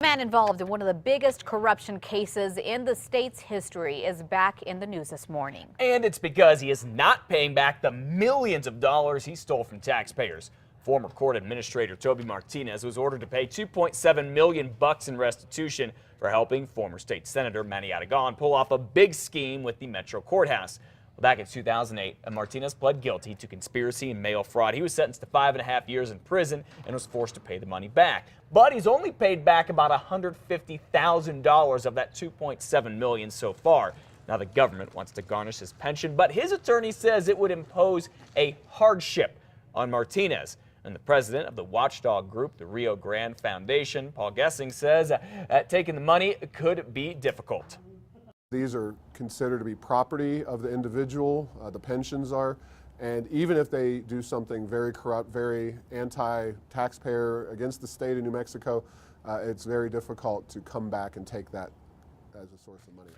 Man involved in one of the biggest corruption cases in the state's history is back in the news this morning. And it's because he is not paying back the millions of dollars he stole from taxpayers. Former court administrator Toby Martinez was ordered to pay $2.7 million in restitution for helping former state senator Manny Aragon pull off a big scheme with the Metro courthouse. Well, back in 2008, Martinez pled guilty to conspiracy and mail fraud. He was sentenced to 5.5 years in prison and was forced to pay the money back. But he's only paid back about $150,000 of that $2.7 million so far. Now the government wants to garnish his pension, but his attorney says it would impose a hardship on Martinez. And the president of the watchdog group, the Rio Grande Foundation, Paul Gessing, says taking the money could be difficult. These are considered to be property of the individual, the pensions are, and even if they do something very corrupt, very anti-taxpayer against the state of New Mexico, it's very difficult to come back and take that as a source of money.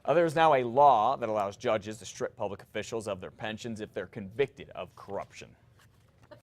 There's now a law that allows judges to strip public officials of their pensions if they're convicted of corruption.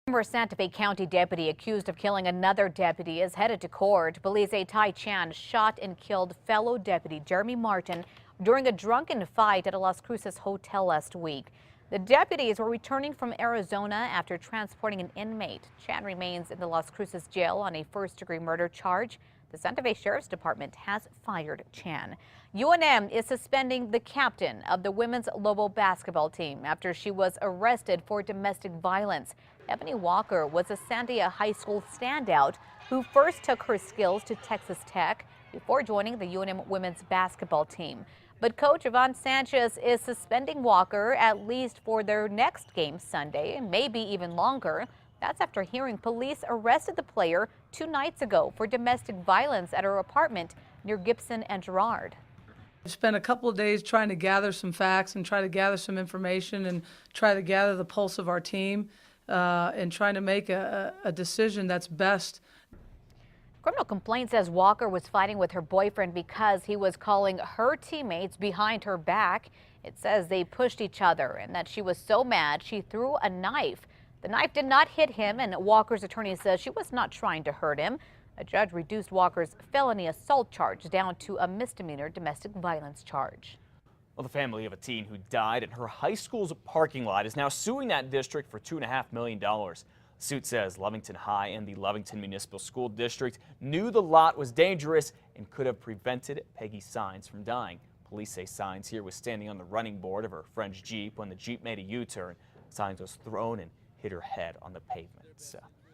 Former Santa Fe County deputy accused of killing another deputy is headed to court. Police say Tai Chan shot and killed fellow deputy Jeremy Martin during a drunken fight at a Las Cruces hotel last week. The deputies were returning from Arizona after transporting an inmate. Chan remains in the Las Cruces jail on a first-degree murder charge. The Santa Fe Sheriff's Department has fired Chan. UNM is suspending the captain of the women's Lobo basketball team after she was arrested for domestic violence. Ebony Walker was a Sandia High School standout who first took her skills to Texas Tech before joining the UNM women's basketball team. But coach Yvonne Sanchez is suspending Walker at least for their next game Sunday, and maybe even longer. That's after hearing police arrested the player 2 nights ago for domestic violence at her apartment near Gibson and Girard. I spent a couple of days trying to gather some facts and try to gather some information and try to gather the pulse of our team and trying to make a decision that's best. Criminal complaint says Walker was fighting with her boyfriend because he was calling her teammates behind her back. It says they pushed each other and that she was so mad she threw a knife. The knife did not hit him, and Walker's attorney says she was not trying to hurt him. A judge reduced Walker's felony assault charge down to a misdemeanor domestic violence charge. Well, the family of a teen who died in her high school's parking lot is now suing that district for $2.5 million. The suit says Lovington High and the Lovington Municipal School District knew the lot was dangerous and could have prevented Peggy Sines from dying. Police say Sines here was standing on the running board of her friend's Jeep when the Jeep made a U-turn. Sines was thrown and hit her head on the pavement.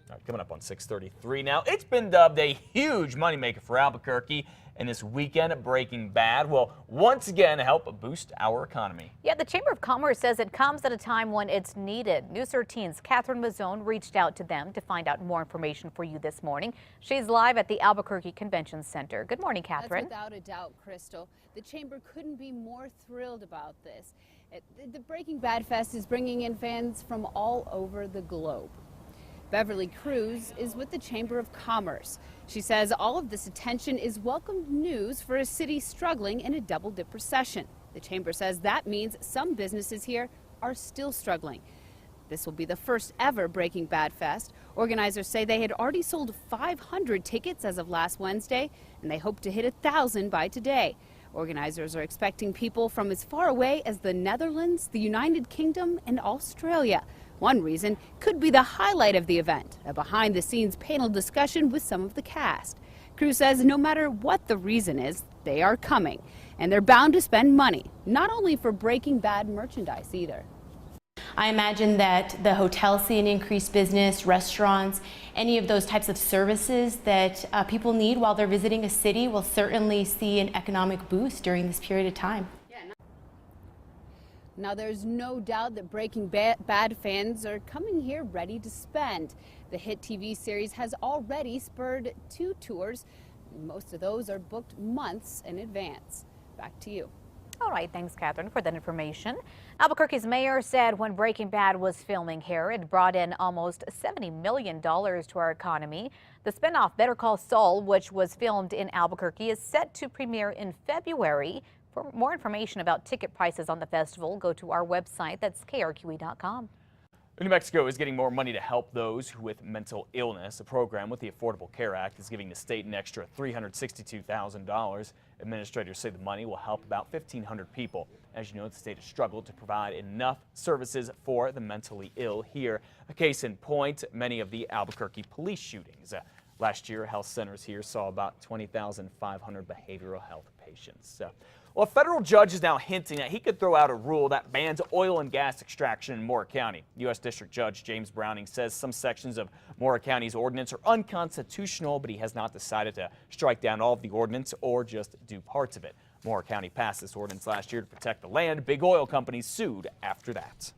All right, coming up on 6:33 now, it's been dubbed a huge moneymaker for Albuquerque, and this weekend Breaking Bad will once again help boost our economy. Yeah, the Chamber of Commerce says it comes at a time when it's needed. News 13's Catherine Mazzone reached out to them to find out more information for you this morning. She's live at the Albuquerque Convention Center. Good morning, Catherine. That's without a doubt, Crystal. The Chamber couldn't be more thrilled about this. The Breaking Bad Fest is bringing in fans from all over the globe. Beverly Cruz is with the Chamber of Commerce. She says all of this attention is welcome news for a city struggling in a double-dip recession. The Chamber says that means some businesses here are still struggling. This will be the first ever Breaking Bad Fest. Organizers say they had already sold 500 tickets as of last Wednesday, and they hope to hit 1,000 by today. Organizers are expecting people from as far away as the Netherlands, the United Kingdom, and Australia. One reason could be the highlight of the event, a behind-the-scenes panel discussion with some of the cast. Cruz says no matter what the reason is, they are coming, and they're bound to spend money, not only for Breaking Bad merchandise either. I imagine that the hotel scene, increased business, restaurants, any of those types of services that people need while they're visiting a city will certainly see an economic boost during this period of time. Now, there's no doubt that Breaking Bad fans are coming here ready to spend. The hit TV series has already spurred 2 tours. Most of those are booked months in advance. Back to you. All right, thanks, Catherine, for that information. Albuquerque's mayor said when Breaking Bad was filming here, it brought in almost $70 million to our economy. The spinoff Better Call Saul, which was filmed in Albuquerque, is set to premiere in February. For more information about ticket prices on the festival, go to our website. That's KRQE.com. New Mexico is getting more money to help those with mental illness. A program with the Affordable Care Act is giving the state an extra $362,000. Administrators say the money will help about 1,500 people. As you know, the state has struggled to provide enough services for the mentally ill here. A case in point, many of the Albuquerque police shootings. Last year, health centers here saw about 20,500 behavioral health patients. Well, a federal judge is now hinting that he could throw out a rule that bans oil and gas extraction in Mora County. U.S. District Judge James Browning says some sections of Mora County's ordinance are unconstitutional, but he has not decided to strike down all of the ordinance or just do parts of it. Mora County passed this ordinance last year to protect the land. Big oil companies sued after that.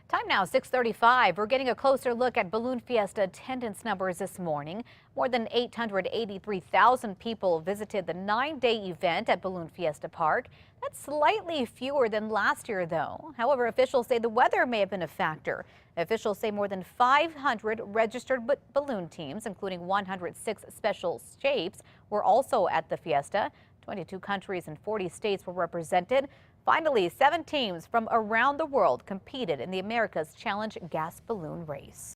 Time now, 6:35. We're getting a closer look at Balloon Fiesta attendance numbers this morning. More than 883,000 people visited the 9-day event at Balloon Fiesta Park. That's slightly fewer than last year, though. However, officials say the weather may have been a factor. Officials say more than 500 registered balloon teams, including 106 special shapes, were also at the fiesta. 22 countries and 40 states were represented. Finally, 7 teams from around the world competed in the America's Challenge gas balloon race.